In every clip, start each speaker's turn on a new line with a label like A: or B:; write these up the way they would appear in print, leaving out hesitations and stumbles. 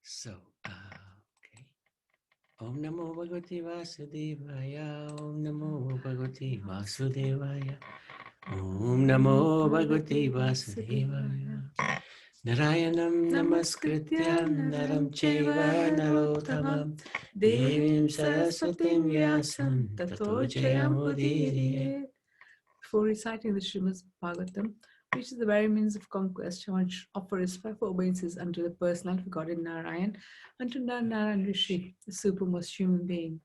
A: So, okay. Om Namo Bhagavate Vasudevaya. Om Namo Bhagavate Vasudevaya. Om Namo Bhagavate Vasudevaya. Narayanam Namaskritya Naram Chaiva Narottamam Devim Saraswatim Vyasam Tato Jayamudiriye.
B: Before reciting the Srimad Bhagavatam, which is the very means of conquest, one should offer respectful obeisances unto the personality of God Narayan, unto Narayan Rishi, the supermost human being,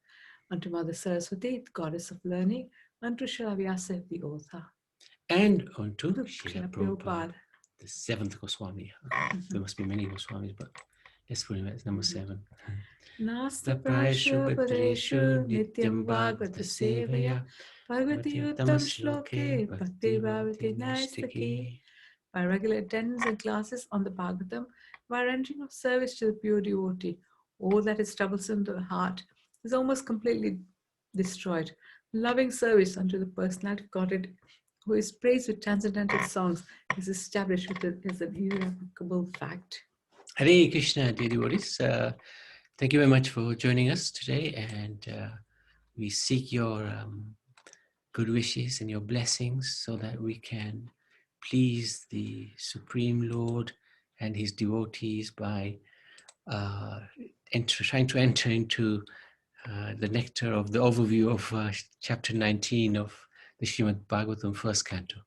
B: unto Mother Saraswati, the goddess of learning, unto Srila Vyasa, the author,
A: and unto
B: Srila
A: Srila Prabhupada,
B: Prabhupada,
A: the seventh Goswami. There must be many Goswamis, but let's put him as number 7.
B: Nasta Prashu Padreshu Nityam Bhagavata Sevaya Bhagavati Uttam Shloke Bhakti Bhavati Naistaki. By regular attendance and classes on the Bhagavatam, by rendering of service to the pure devotee, all that is troublesome to the heart is almost completely destroyed. Loving service unto the personality of Godhead, who is praised with transcendental songs, is established with it as an irrevocable fact.
A: Hare Krishna, dear devotees. Thank you very much for joining us today, and we seek your good wishes and your blessings so that we can please the Supreme Lord and his devotees by trying to enter into the nectar of the overview of chapter 19 of the Srimad Bhagavatam first canto.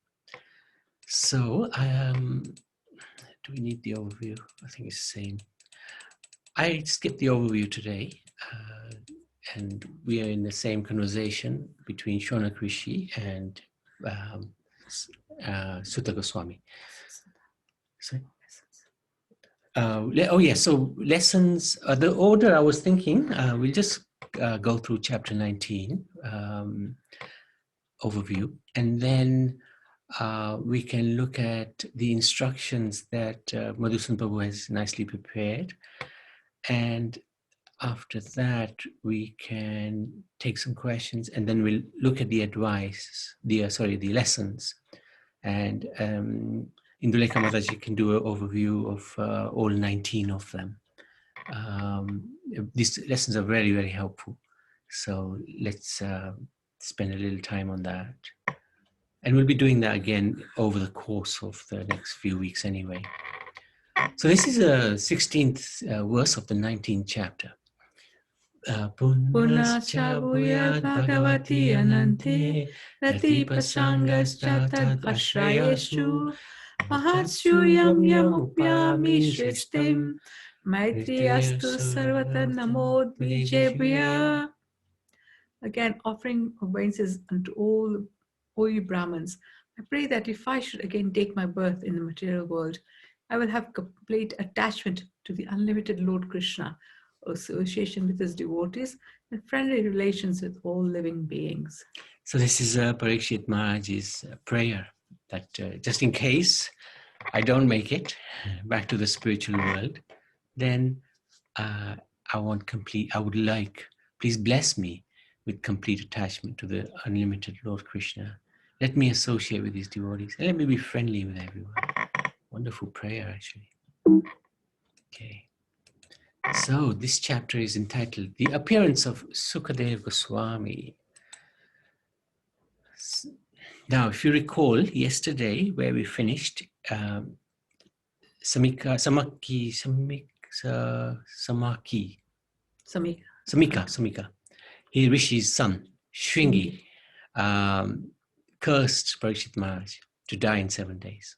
A: So, do we need the overview? I think it's the same. I skipped the overview today, and we are in the same conversation between Shonak Rishi and Sutta Goswami. Sorry? So lessons, the order I was thinking, we'll just go through chapter 19 overview, and then we can look at the instructions that Madhusudan Prabhu has nicely prepared. And after that, we can take some questions, and then we'll look at the advice, the lessons. And Indulekha Mataji can do an overview of all 19 of them. These lessons are very, very helpful. So let's spend a little time on that. And we'll be doing that again over the course of the next few weeks anyway. So this is the 16th verse of the 19th chapter. Punascha bhuyat bhagavati anante rati pasangascha tad ashrayeshu mahatshu yam upyami shrishtim maitri astu sarvata namo dvijebhya.
B: Again, offering obeisances unto all you Brahmins, I pray that if I should again take my birth in the material world, I will have complete attachment to the unlimited Lord Krishna, association with his devotees, and friendly relations with all living beings.
A: So this is Parikshit Maharaj's prayer that just in case I don't make it back to the spiritual world, then please bless me with complete attachment to the unlimited Lord Krishna. Let me associate with his devotees, and let me be friendly with everyone. Wonderful prayer, actually. Okay. So this chapter is entitled The Appearance of Sukadeva Goswami. Now, if you recall, yesterday where we finished, Samika. He Rishi's son, Shringi, cursed Parikshit Maharaj to die in 7 days.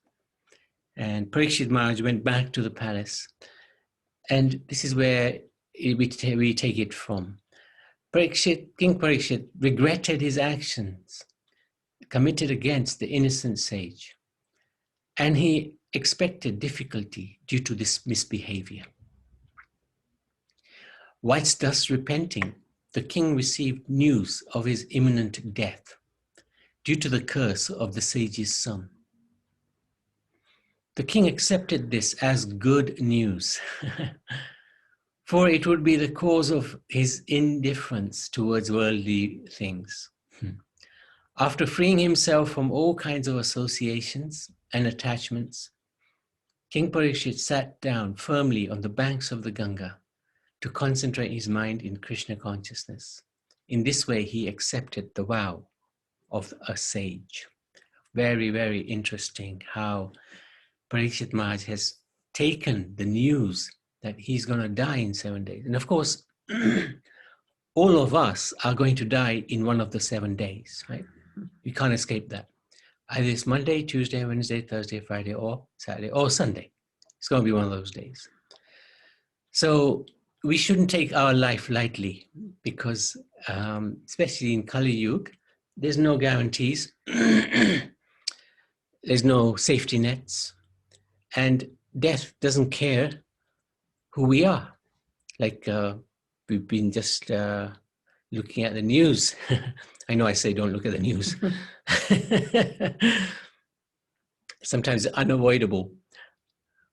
A: And Parikshit Maharaj went back to the palace. And this is where we take it from. King Parikshit regretted his actions committed against the innocent sage. And he expected difficulty due to this misbehavior. Whilst thus repenting, the king received news of his imminent death due to the curse of the sage's son. The king accepted this as good news, for it would be the cause of his indifference towards worldly things. After freeing himself from all kinds of associations and attachments, King Parikshit sat down firmly on the banks of the Ganga to concentrate his mind in Krishna consciousness. In this way, he accepted the vow of a sage. Very, very interesting how Parikshit Maharaj has taken the news that he's going to die in 7 days. And of course, all of us are going to die in one of the 7 days, right? You can't escape that. Either it's Monday, Tuesday, Wednesday, Thursday, Friday, or Saturday, or Sunday. It's going to be one of those days. So we shouldn't take our life lightly because, especially in Kali Yuga, there's no guarantees. There's no safety nets. And death doesn't care who we are. Like we've been just looking at the news. I know I say don't look at the news. Sometimes it's unavoidable,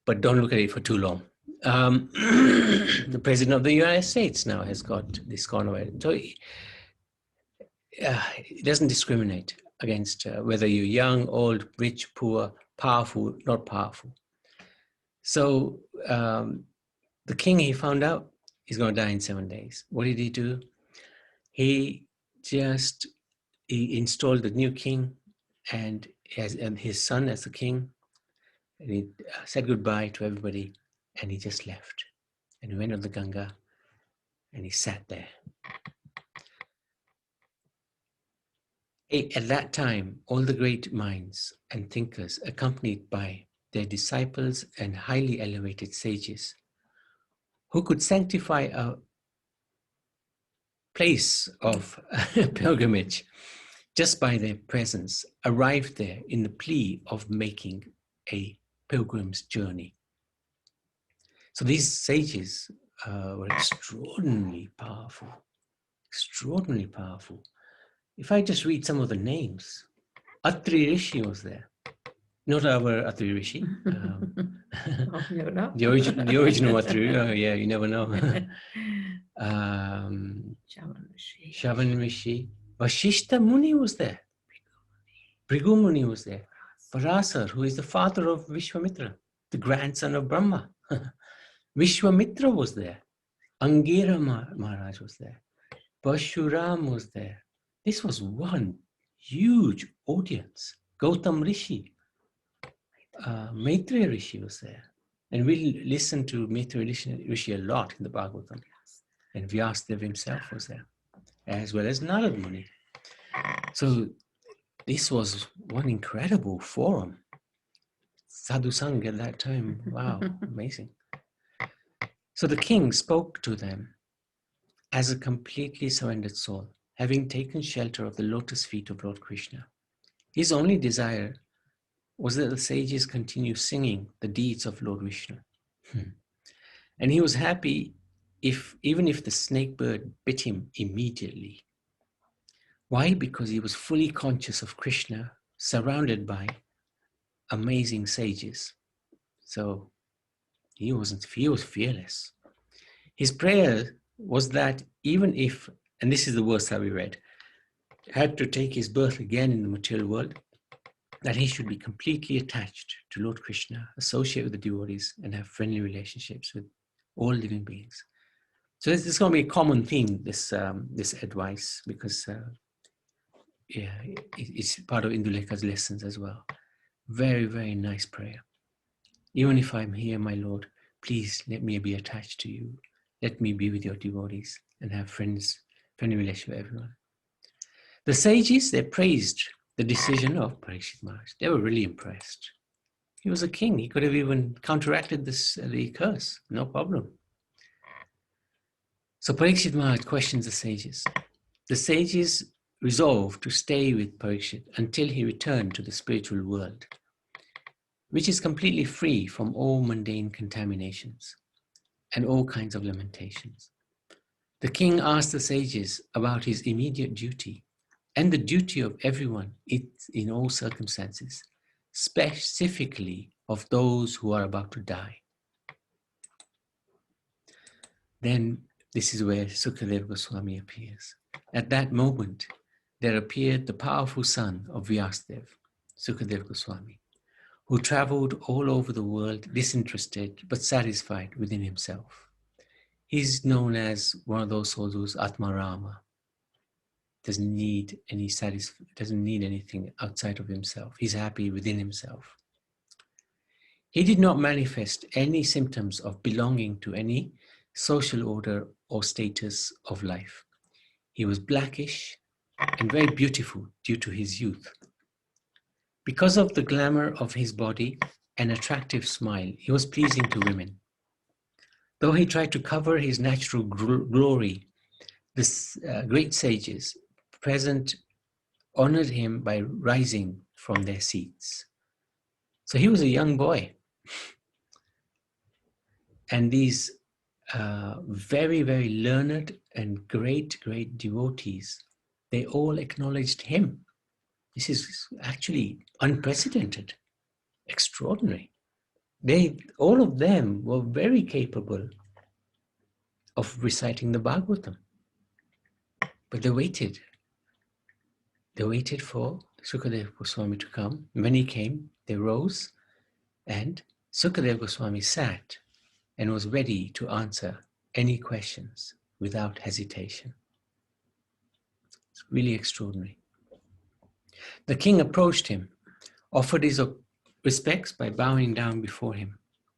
A: but don't look at it for too long. The president of the United States now has got this coronavirus. So it doesn't discriminate against whether you're young, old, rich, poor, powerful, not powerful. So the king, he found out he's going to die in 7 days. What did he do? He installed the new king and his son as the king. And he said goodbye to everybody and he just left. And he went on the Ganga and he sat there. At that time, all the great minds and thinkers, accompanied by their disciples and highly elevated sages, who could sanctify a place of pilgrimage just by their presence, arrived there in the plea of making a pilgrim's journey. So these sages were extraordinarily powerful, extraordinarily powerful. If I just read some of the names, Atri Rishi was there. Not our Atri Rishi.
B: Never know.
A: The original Atri. Oh yeah, you never know. Shavan Rishi. Vashishta Muni was there. Bhrigu Muni was there. Parasar, who is the father of Vishwamitra, the grandson of Brahma. Vishwamitra was there. Angira Maharaj was there. Pashuram was there. This was one huge audience. Gautam Rishi. Maitreya Rishi was there. And we listen to Maitreya Rishi a lot in the Bhagavatam. And Vyasadeva himself was there, as well as Narad Muni. So this was one incredible forum. Sadhu Sangha at that time, wow, amazing. So the king spoke to them as a completely surrendered soul, having taken shelter of the lotus feet of Lord Krishna. His only desire was that the sages continue singing the deeds of Lord Vishnu. And he was happy even if the snake bird bit him immediately. Why? Because he was fully conscious of Krishna, surrounded by amazing sages. So he was fearless. His prayer was that even if, and this is the verse that we read, had to take his birth again in the material world, that he should be completely attached to Lord Krishna, associate with the devotees, and have friendly relationships with all living beings. So this is going to be a common theme, this advice, because it's part of Induleka's lessons as well. Very, very nice prayer. Even if I'm here, my Lord, please let me be attached to you. Let me be with your devotees and have friendly relationship with everyone. The sages, they praised the decision of Parikshit Maharaj. They were really impressed. He was a king. He could have even counteracted the curse. No problem. So Parikshit Maharaj questions the sages. The sages resolved to stay with Parikshit until he returned to the spiritual world, which is completely free from all mundane contaminations and all kinds of limitations. The king asked the sages about his immediate duty and the duty of everyone in all circumstances, specifically of those who are about to die. Then this is where Sukadeva Goswami appears. At that moment, there appeared the powerful son of Vyasadeva, Sukadeva Goswami, who traveled all over the world, disinterested but satisfied within himself. He's known as one of those souls who's Atmarama, doesn't need anything outside of himself. He's happy within himself. He did not manifest any symptoms of belonging to any social order or status of life. He was blackish and very beautiful due to his youth. Because of the glamour of his body and attractive smile, he was pleasing to women. Though he tried to cover his natural glory, the great sages present honored him by rising from their seats. So he was a young boy. And these very, very learned and great devotees, they all acknowledged him. This is actually unprecedented, extraordinary. All of them were very capable of reciting the Bhagavatam. But they waited. They waited for Sukadeva Goswami to come. When he came, they rose, and Sukadeva Goswami sat and was ready to answer any questions without hesitation. It's really extraordinary. The king approached him, offered his respects by bowing down before him,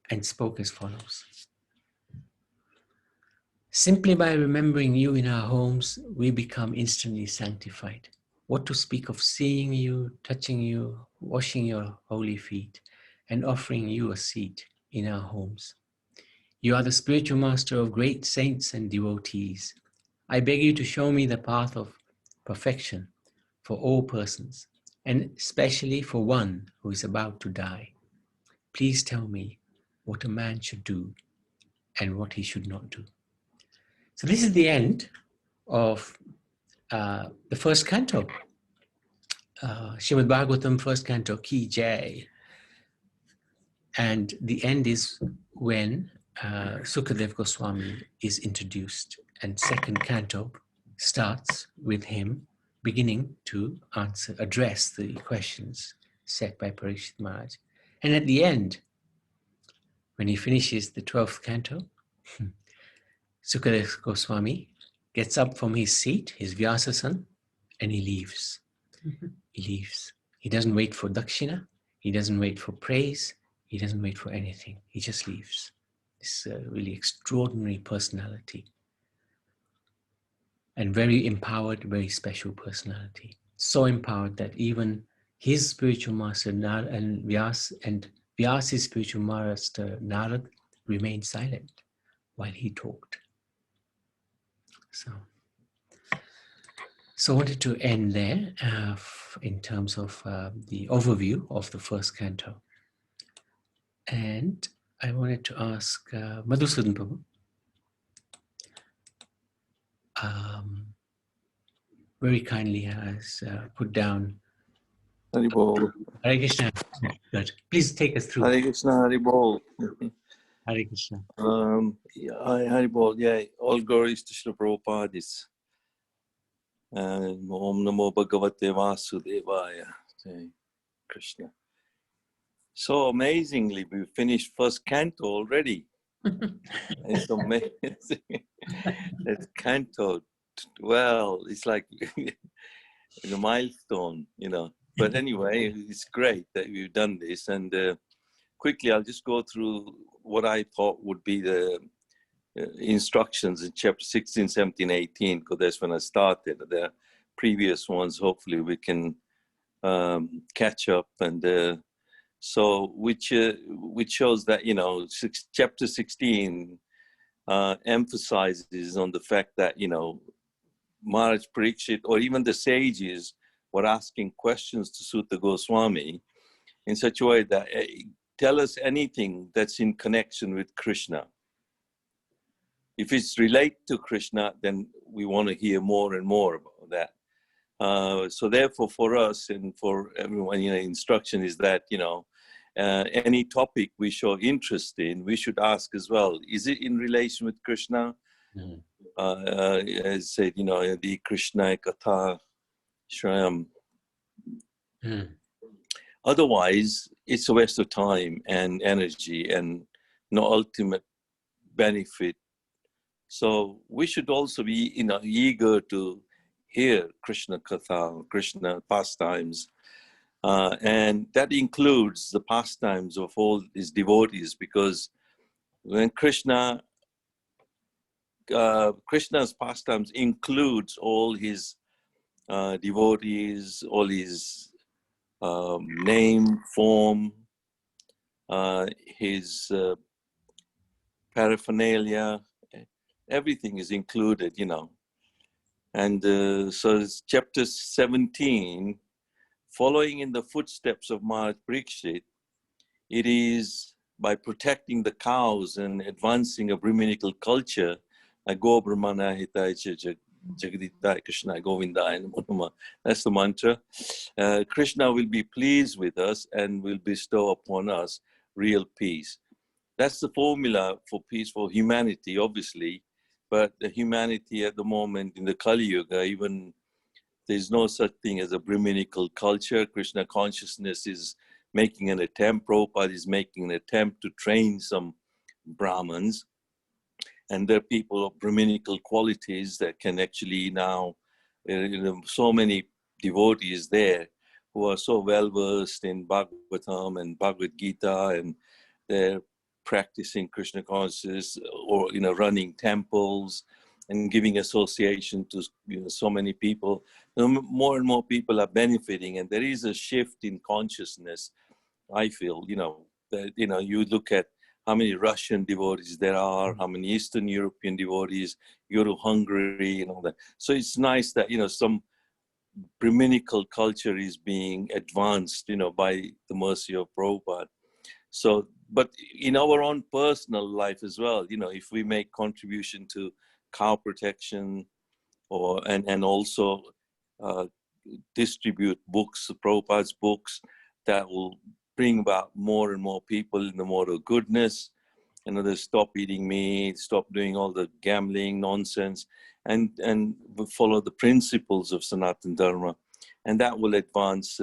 A: and spoke as follows. Simply by remembering you in our homes, we become instantly sanctified. What to speak of seeing you, touching you, washing your holy feet, and offering you a seat in our homes. You are the spiritual master of great saints and devotees. I beg you to show me the path of perfection for all persons, and especially for one who is about to die. Please tell me what a man should do and what he should not do. So this is the end of the first canto. Srimad Bhagavatam, first canto, Ki Jai. And the end is when Sukadeva Goswami is introduced, and second canto starts with him beginning to address the questions set by Parikshit Maharaj. And at the end, when he finishes the 12th canto, Sukadeva Goswami gets up from his seat, his Vyasasan, and he leaves. He leaves. He doesn't wait for dakshina. He doesn't wait for praise. He doesn't wait for anything. He just leaves. This really extraordinary personality. And very empowered, very special personality. So empowered that even his spiritual master and Vyasa's spiritual master Narad remained silent while he talked. So I wanted to end there in terms of the overview of the first canto. And I wanted to ask Madhusudan Prabhu, very kindly has put down
C: Haribol.
A: Hare Krishna. Good. Please take us through.
C: Hare Krishna, Haribol.
A: Hare Krishna.
C: Haribol, yeah, all glories to Srila Prabhupada. Om Namo Bhagavate Vasudevaya. Jai Krishna. So amazingly, we finished first canto already. It's amazing. That canto, well, it's like a milestone, you know. But anyway, it's great that we've done this. And quickly, I'll just go through what I thought would be the instructions in chapter 16, 17, 18, because that's when I started. The previous ones, hopefully we can catch up. And so, which shows that, you know, chapter 16 emphasizes on the fact that, you know, Maharaj Parikshit, or even the sages, were asking questions to Sutta Goswami in such a way that tell us anything that's in connection with Krishna. If it's related to Krishna, then we want to hear more and more about that. So therefore, for us and for everyone, you know, instruction is that, you know, any topic we show interest in, we should ask as well, is it in relation with Krishna? As said, you know, the Krishna Katha Shrayam. Otherwise, it's a waste of time and energy and no ultimate benefit. So we should also be, eager to hear Krishna Katha, Krishna pastimes. And that includes the pastimes of all his devotees, because when Krishna's pastimes includes all his devotees, all his name, form, his paraphernalia, everything is included, And so it's chapter 17, following in the footsteps of Maharaj Parikshit, it is by protecting the cows and advancing a Brahminical culture, like Go Brahmana Hitaya Jagaditaya Krishna Govindaya Namo Namah. That's the mantra. Krishna will be pleased with us and will bestow upon us real peace. That's the formula for peace for humanity, obviously. But the humanity at the moment in the Kali Yuga, even there's no such thing as a Brahminical culture. Krishna consciousness is making an attempt. Prabhupada is making an attempt to train some Brahmins. And there are people of Brahminical qualities that can actually now, so many devotees there who are so well versed in Bhagavatam and Bhagavad Gita, and they're practicing Krishna consciousness, or running temples and giving association to so many people. More and more people are benefiting, and there is a shift in consciousness. I feel that you look at how many Russian devotees there are, how many Eastern European devotees, you go to Hungary and all that. So it's nice that some Brahminical culture is being advanced by the mercy of Prabhupada. So, but in our own personal life as well, if we make contribution to cow protection, and also distribute books, Prabhupada's books, that will bring about more and more people in the mode of goodness. They stop eating meat, stop doing all the gambling nonsense, and follow the principles of Sanatana Dharma, and that will advance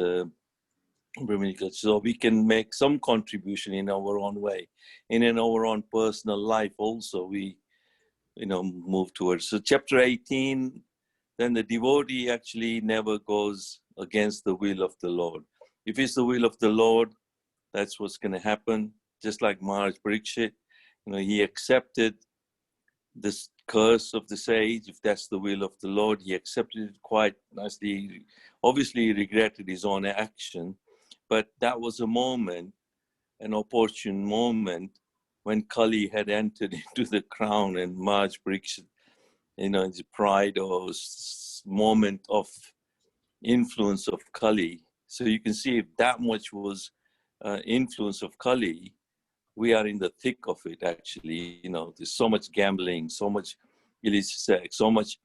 C: Brahminical. So we can make some contribution in our own way, and in our own personal life also we move towards. So chapter 18, then the devotee actually never goes against the will of the Lord. If it's the will of the Lord, that's what's going to happen. Just like Maharaj Parikshit, he accepted this curse of the sage. If that's the will of the Lord, he accepted it quite nicely. Obviously, he regretted his own action, but that was a moment, an opportune moment, when Kali had entered into the crown, and Maharaj Parikshit, his pride or moment of influence of Kali. So you can see if that much was influence of Kali, we are in the thick of it actually. There's so much gambling, so much illicit sex, so much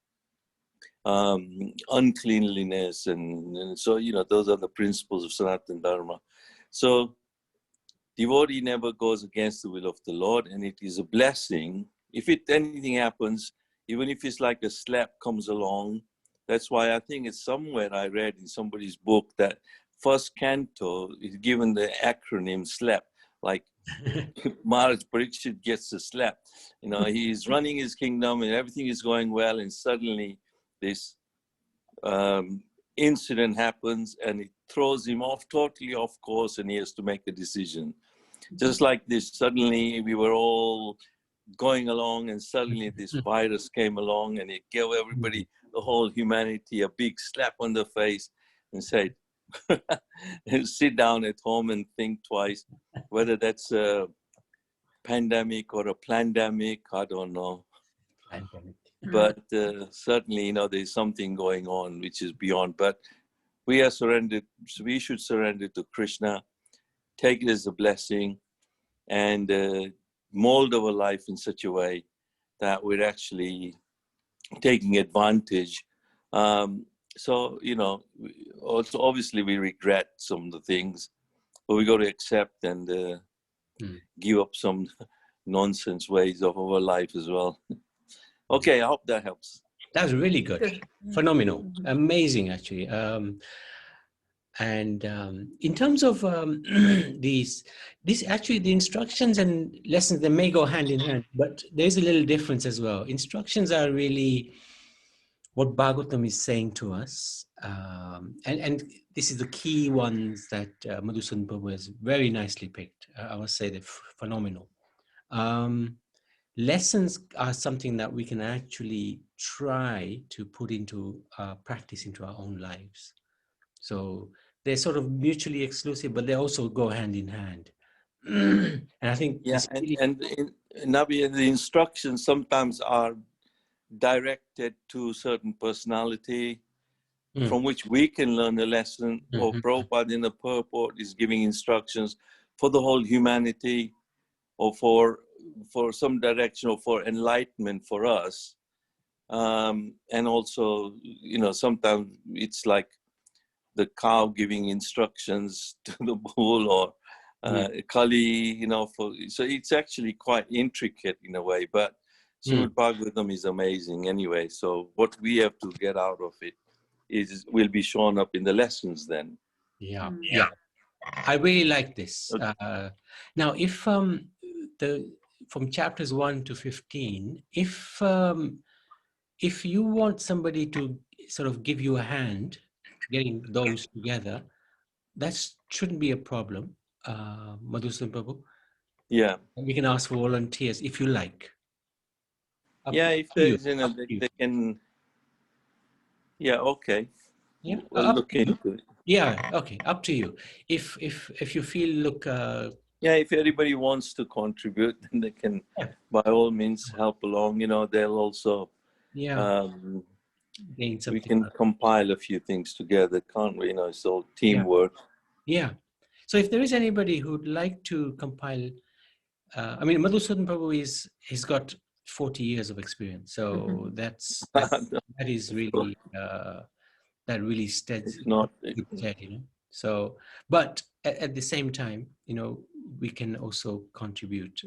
C: uncleanliness, and so those are the principles of Sanatana Dharma. So devotee never goes against the will of the Lord, and it is a blessing. If anything happens, even if it's like a slap comes along, that's why I think it's somewhere I read in somebody's book that first canto is given the acronym SLAP, like Maharaj Parikshit gets a slap. He's running his kingdom and everything is going well, and suddenly this incident happens and it throws him totally off course, and he has to make a decision. Just like this, suddenly we were all going along, and suddenly this virus came along and it gave everybody, the whole humanity, a big slap on the face and said, sit down at home and think twice whether that's a pandemic or a plandemic. I don't know.
A: Pandemic.
C: But certainly, there's something going on which is beyond. But we are surrendered. So we should surrender to Krishna, take it as a blessing, and mold our life in such a way that we're actually taking advantage. So, also obviously we regret some of the things, but we got to accept and give up some nonsense ways of our life as well. Okay, I hope that helps.
A: That was really good. Phenomenal. Amazing, actually. And in terms of these actually, the instructions and lessons, they may go hand in hand, but there's a little difference as well. Instructions are really what Bhagavatam is saying to us. And this is the key ones that Madhusudan Prabhu has very nicely picked. I must say they're phenomenal. Lessons are something that we can actually try to put into practice into our own lives. So they're sort of mutually exclusive, but they also go hand in hand. And I think
C: Nabi, the instructions sometimes are directed to a certain personality from which we can learn a lesson, or Prabhupada in the purport is giving instructions for the whole humanity, or for some direction, or for enlightenment for us. And also, sometimes it's like the cow giving instructions to the bull, or Kali, so it's actually quite intricate in a way, but Srimad Bhagavatam is amazing anyway. So what we have to get out of it will be shown up in the lessons then.
A: Yeah. I really like this. Now, if from chapters 1 to 15, if you want somebody to sort of give you a hand getting those together, that shouldn't be a problem, Madhusudan Prabhu.
C: Yeah.
A: We can ask for volunteers if you like.
C: If there's, they can. Yeah, okay.
A: Yeah,
C: we'll look into it.
A: Yeah, okay, up to you. If you feel, look.
C: If anybody wants to contribute, then they can, by all means, help along. They'll also.
A: Gain something.
C: We can compile a few things together, can't we? It's all teamwork.
A: Yeah. So if there is anybody who'd like to compile, I mean, Madhusudan Prabhu he's got 40 years of experience, so that is really that really steady.
C: It's not,
A: So, but at the same time, we can also contribute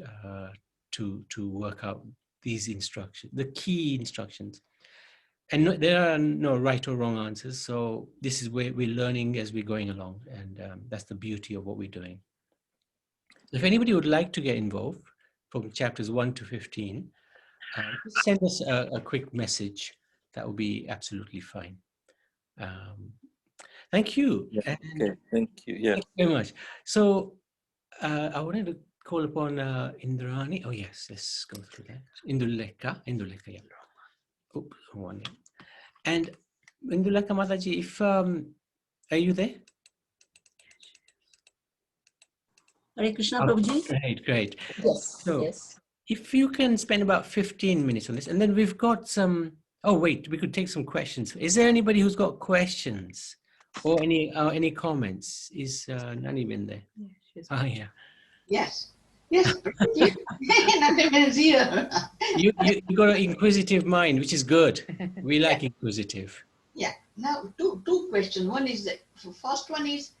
A: to work out these instructions, the key instructions. And there are no right or wrong answers. So this is where we're learning as we're going along. And that's the beauty of what we're doing. If anybody would like to get involved from chapters 1 to 15, send us a quick message. That will be absolutely fine. Thank you.
C: Okay, thank you. Yeah.
A: Thank you very much. So I wanted to call upon Indrani. Oh, yes, let's go through that. Indulekha, yeah. Oops, one name. And Indulekha Mataji, if are you there?
D: Hare Krishna, Prabhuji.
A: Great.
D: Yes,
A: so,
D: yes.
A: If you can spend about 15 minutes on this, and then we've got some. Oh wait, we could take some questions. Is there anybody who's got questions or any comments? Is Nani been there? Yeah,
E: Yes. Nani is here.
A: You got an inquisitive mind, which is good. We like inquisitive.
E: Yeah. Now, two questions. One is the first one is,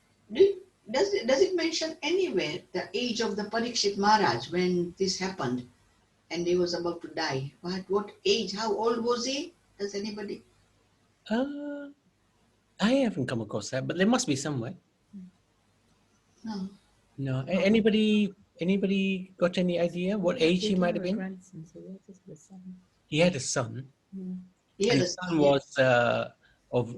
E: does it mention anywhere the age of the Parikshit Maharaj when this happened and he was about to die? What age? How old was he? Does anybody?
A: I haven't come across that, but there must be somewhere. No. Anybody got any idea what age he might have been? He had a son. His son was of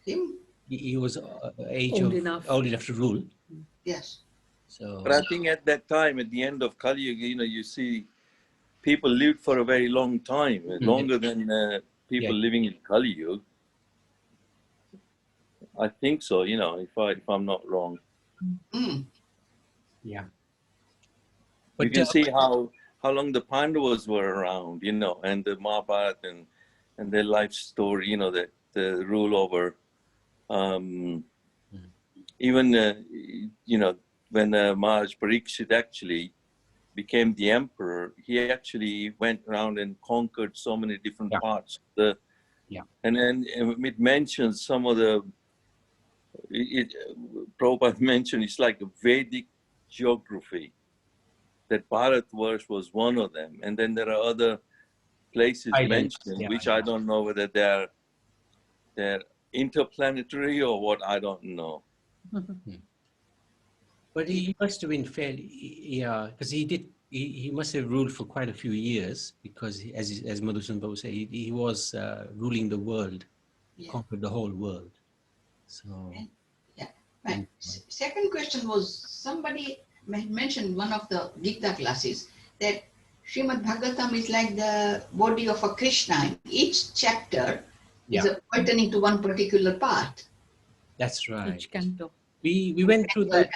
E: him.
A: He was old enough to rule.
E: Yes.
A: So,
C: but I think at that time, at the end of Kali Yuga, you see people lived for a very long time, longer than people living in Kali Yuga. I think so. If I'm not wrong.
A: Yeah.
C: But you can see how long the Pandavas were around, and the Mahabharata and their life story, the rule over. Even when Maharaj Parikshit actually became the emperor, he actually went around and conquered so many different parts. And then it mentions some of the. Prabhupada mentioned it's like a Vedic geography. That Bharatvarsh was one of them, and then there are other places mentioned, which I don't know whether they're interplanetary or what, I don't know.
A: But he must have been fairly, yeah, because he must have ruled for quite a few years, because as Madhusudan Prabhu said, he was ruling the world,
E: Yeah.
A: conquered the whole world. So,
E: Yeah. Right. Second question was, somebody mentioned one of the Gita classes that Srimad Bhagavatam is like the body of a Krishna. Each chapter is pertaining to one particular part.
A: that's right.
B: Each canto.
A: We went through that.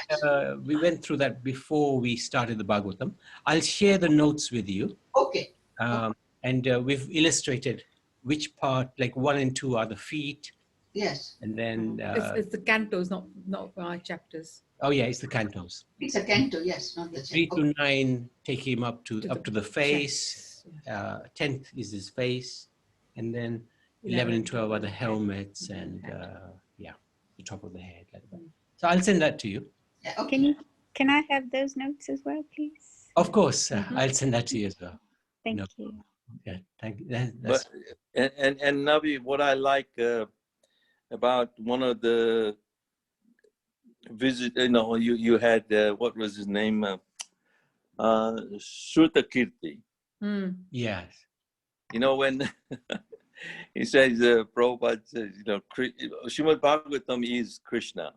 A: We went through that before we started the Bhagavatam. I'll share the notes with you.
E: Okay.
A: And we've illustrated which part, like 1 and 2 are the feet.
E: Yes.
A: And then
B: It's the cantos, not chapters.
A: oh yeah, it's the cantos.
E: It's a canto, yes, not the
A: 3
E: chapter.
A: to 9 take him up to the face.
B: chest.
A: 10th is his face, and then 11 and 12 are the helmets, and yeah, the top of the head, like that. So I'll send that to you.
E: Yeah, okay.
F: Can I have those notes as well, please?
A: Of course, I'll send that to you as well.
F: Thank you.
A: Yeah, thank you.
C: But and Navi, what I like about one of the visit, you had what was his name? Shrutakirti.
A: Yes.
C: When he says, Prabhupada says, Srimad Bhagavatam is Krishna.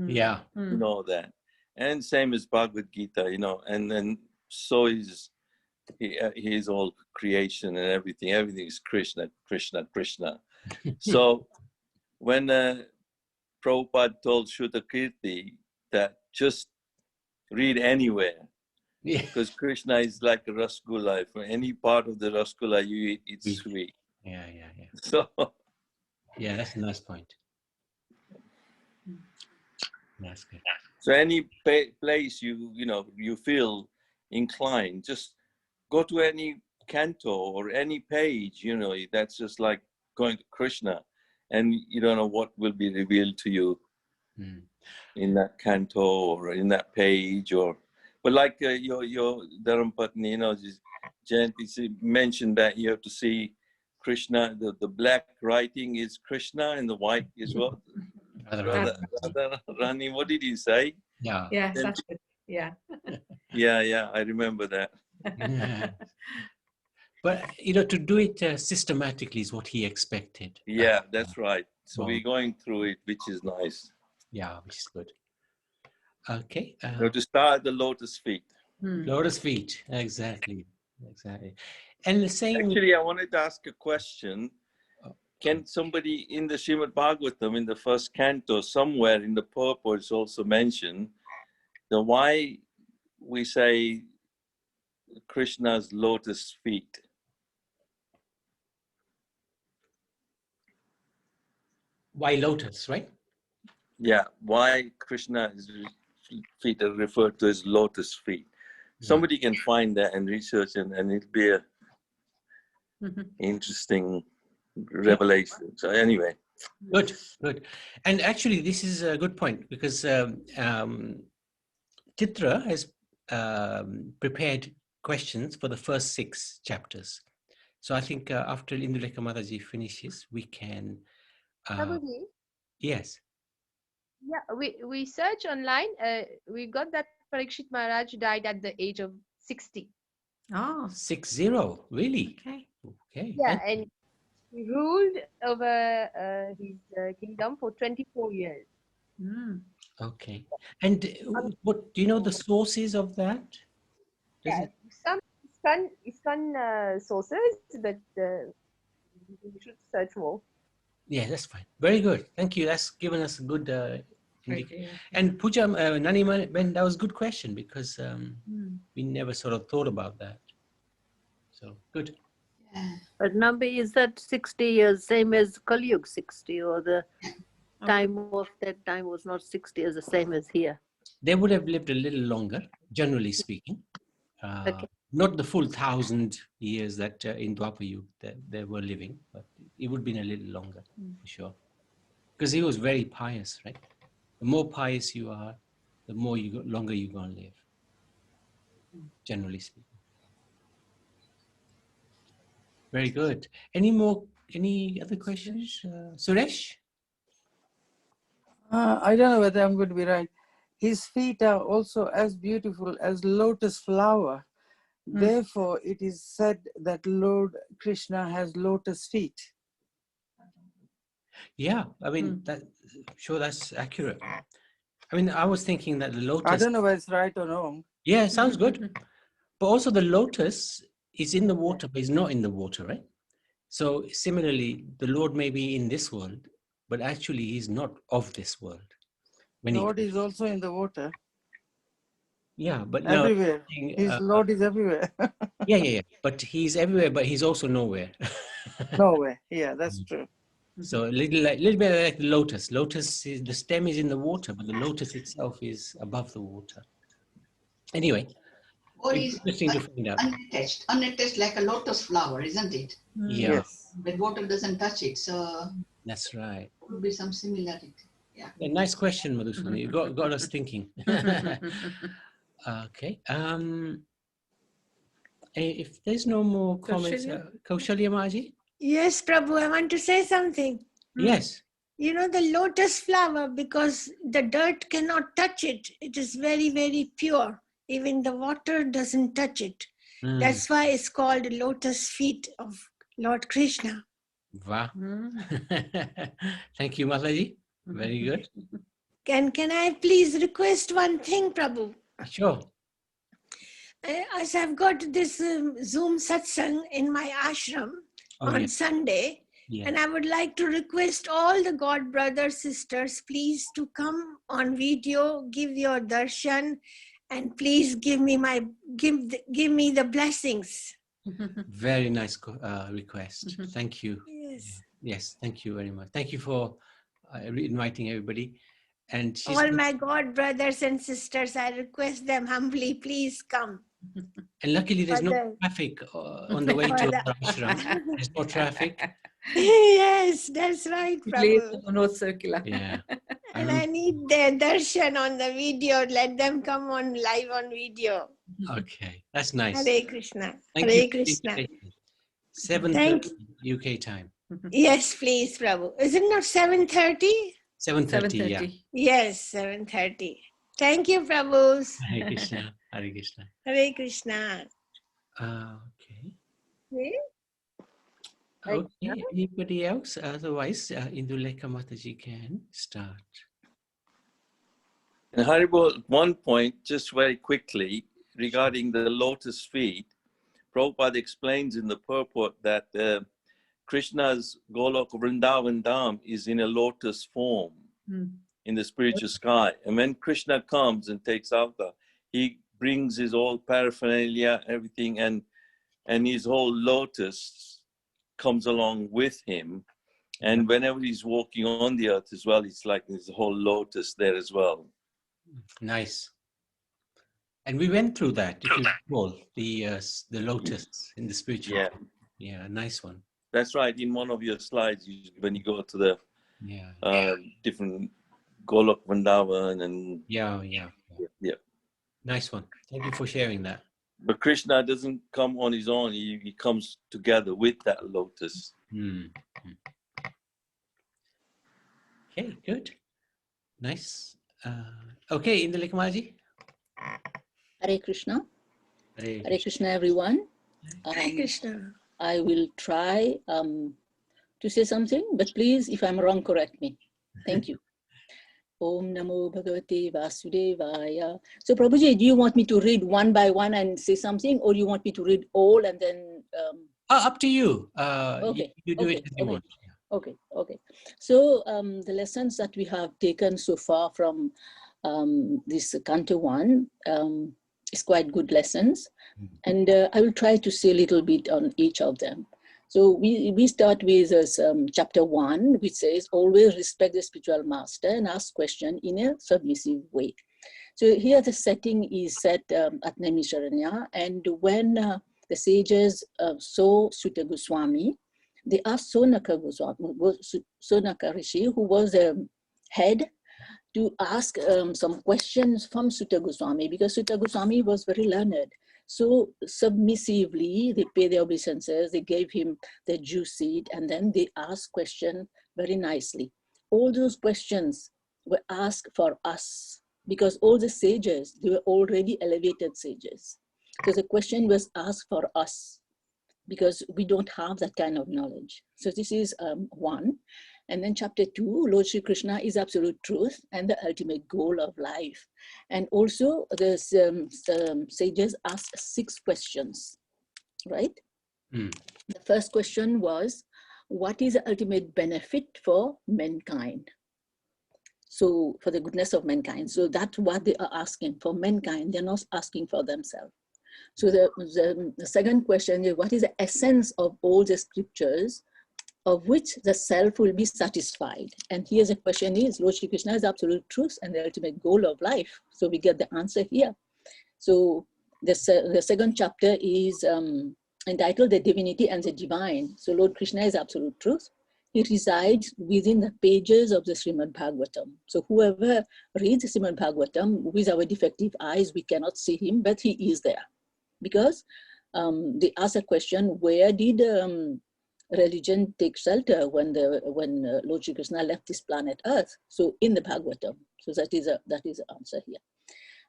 A: Yeah.
C: You know that. And same as Bhagavad Gita, and then so is he's all creation and everything. Everything is Krishna, Krishna, Krishna. So when Prabhupada told Shrutakirti that just read anywhere, because Krishna is like a rasgulla. For any part of the rasgulla you eat, it's sweet.
A: Yeah.
C: So
A: yeah, that's a nice point. That's good.
C: So any place you feel inclined, just go to any canto or any page. That's just like going to Krishna, and you don't know what will be revealed to you in that canto or in that page. But like your Dharampatni, Jayanti mentioned that you have to see Krishna. The black writing is Krishna, and the white is what? Rani, what did he say?
A: Yeah.
B: Yeah, yeah.
C: Yeah, I remember that.
A: But to do it systematically is what he expected.
C: Yeah, that's right. So we're going through it, which is nice.
A: Yeah, which is good. Okay.
C: So to start at the lotus feet.
A: Lotus feet, exactly. And the same.
C: Actually, I wanted to ask a question. Can somebody in the Srimad Bhagavatam, in the first canto, somewhere in the purport also mention the why we say Krishna's lotus feet?
A: Why lotus, right?
C: Yeah, why Krishna's feet are referred to as lotus feet. Somebody can find that and research, and it'll be a interesting revelation. So anyway.
A: Good. And actually, this is a good point, because Chitra has prepared questions for the first 6 chapters. So I think after Indulekha Mataji finishes, we can...
G: Prabhuji?
A: Yes.
G: Yeah, we search online. We got that Parikshit Maharaj died at the age of 60.
B: Oh,
A: 60, really? Okay.
G: Yeah, and he ruled over his kingdom for 24 years.
A: Okay. And what do you know the sources of that?
G: Some ISKCON sources, but we should search more.
A: Yeah, that's fine. Very good. Thank you. That's given us a good indication. And Puja, Nani, that was a good question, because we never sort of thought about that. So good.
H: But Nambi, is that 60 years same as Kali Yuga 60, or the time of that time was not 60 as the same as here?
A: They would have lived a little longer, generally speaking. Not the full 1,000 years that in Dwapar Yuga that they were living, but it would have been a little longer, for sure. Because he was very pious, right? The more pious you are, the more longer you're going to live, generally speaking. Very good. Any other questions? Suresh?
I: I don't know whether I'm going to be right. His feet are also as beautiful as lotus flower. Therefore, it is said that Lord Krishna has lotus feet.
A: Yeah, I mean, that's accurate. I mean, I was thinking that the lotus...
I: I don't know whether it's right or wrong.
A: Yeah, it sounds good. But also the lotus is in the water, but is not in the water, right? So similarly, the Lord may be in this world, but actually he's not of this world. When
I: Lord is also in the water.
A: Yeah, but no.
I: Everywhere. His Lord is everywhere.
A: Yeah. But he's everywhere, but he's also nowhere.
I: Nowhere. Yeah, that's true.
A: So a little bit like the lotus. Lotus, the stem is in the water, but the lotus itself is above the water. Anyway,
E: Or is
A: interesting to find out.
E: unattached like a lotus flower, isn't it?
A: Yeah.
I: Yes.
E: But water doesn't touch it, so
A: that's right.
E: Could be some similarity. Yeah.
A: Nice question, Madhusudhan. You got us thinking. Okay. If there's no more comments, Kaushalya Maji?
J: Yes, Prabhu, I want to say something.
A: Yes.
J: You know, the lotus flower, because the dirt cannot touch it, it is very, very pure. Even the water doesn't touch it. That's why it's called lotus feet of Lord Krishna.
A: Wow. Thank you, Mataji. Very good.
J: Can I please request one thing, Prabhu?
A: Sure.
J: As I've got this Zoom satsang in my ashram on Sunday, and I would like to request all the God brothers, sisters, please to come on video, give your darshan, and please give me the blessings.
A: Very nice request. Thank you.
J: Yes.
A: Yes, thank you very much. Thank you for inviting everybody. And
J: all my God brothers and sisters, I request them humbly, please come.
A: And luckily there's no traffic on the way to the ashram. There's no traffic.
J: Yes, that's right, Prabhu.
B: North Circular.
A: Yeah.
J: And I need their darshan on the video. Let them come on live on video.
A: Okay, that's nice.
J: Hare Krishna.
A: Thank
J: Hare
A: you.
J: Krishna.
A: 7:30 UK time.
J: Yes, please, Prabhu. Is it not 7:30?
A: 7:30, yeah.
J: Yes, 7:30. Thank you, Prabhu.
A: Hare Krishna. Hare Krishna.
J: Hare Krishna.
A: Okay. Okay, anybody else? Otherwise, Indulekha Mataji can start.
C: And Haribol, one point, just very quickly, regarding the lotus feet, Prabhupada explains in the purport that Krishna's Golok Vrindavan Dham is in a lotus form in the spiritual sky. And when Krishna comes and takes avatar, he brings his whole paraphernalia, everything, and his whole lotus comes along with him. And whenever he's walking on the earth as well, it's like there's a whole lotus there as well.
A: Nice. And we went through that, if you recall, the lotus in the spiritual.
C: Yeah.
A: Yeah, nice one.
C: That's right. In one of your slides, when you go to the different Golok Vrindavan and
A: yeah. Nice one. Thank you for sharing that.
C: But Krishna doesn't come on his own. He comes together with that lotus.
A: Okay, good. Nice. Okay, Indulekha Mataji.
D: Hare Krishna. Hare Krishna, everyone.
J: Hare Krishna.
D: I will try to say something, but please, if I'm wrong, correct me. Thank you. Om Namo Bhagavate Vasudevaya. So Prabhuji, do you want me to read one by one and say something, or you want me to read all and then...
A: Up to you.
D: Okay.
A: You do it as you want.
D: Okay. So the lessons that we have taken so far from this Canto 1 is quite good lessons. And I will try to say a little bit on each of them. So we start with chapter 1, which says, always respect the spiritual master and ask questions in a submissive way. So here the setting is set at Naimisharanya, and when the sages saw Sutta Goswami, they asked Sonaka Rishi, who was the head, to ask some questions from Sutta Goswami, because Sutta Goswami was very learned. So submissively, they paid their obeisances, they gave him the due seat, and then they asked questions very nicely. All those questions were asked for us, because all the sages, they were already elevated sages. So the question was asked for us, because we don't have that kind of knowledge. So this is one. And then chapter 2, Lord Sri Krishna is absolute truth and the ultimate goal of life. And also the sages asked 6 questions, right? The first question was, what is the ultimate benefit for mankind? So for the goodness of mankind. So that's what they are asking for mankind. They're not asking for themselves. So the second question is, what is the essence of all the scriptures of which the self will be satisfied? And here's the question is, Lord Shri Krishna is absolute truth and the ultimate goal of life. So we get the answer here. So the second chapter is entitled The Divinity and the Divine. So Lord Krishna is absolute truth. He resides within the pages of the Srimad Bhagavatam. So whoever reads the Srimad Bhagavatam, with our defective eyes, we cannot see him, but he is there. Because they ask a question, where did religion take shelter when Lord Shri Krishna left this planet Earth? So in the Bhagavatam. So that is the answer here.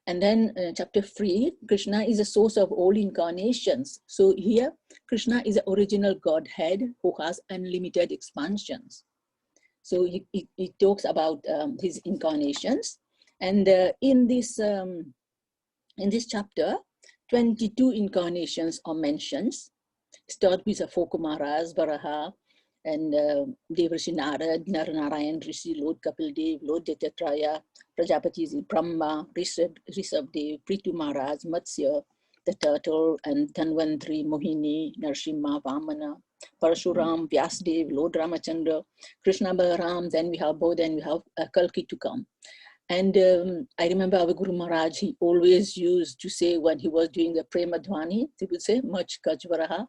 D: And then chapter 3, Krishna is the source of all incarnations. So here, Krishna is the original Godhead who has unlimited expansions. So he talks about his incarnations. And in this chapter, 22 incarnations are mentioned. Start with the 4 Kumaras, Varaha, and Devarshi Narad, Naranarayan, Rishi, Lord Kapil Dev, Lord Dattatreya, Prajapati Brahma, Rishabdev, Prithu Maharaj, Matsya, the turtle, and Dhanvantri, Mohini, Narsimha, Vamana, Parashuram, Vyasdev, Lord Ramachandra, Krishna Balaram, then we have Bodh, and we have Kalki to come. And I remember our Guru Maharaj, he always used to say when he was doing the Prema Dhwani, he would say, Mach Kajvaraha.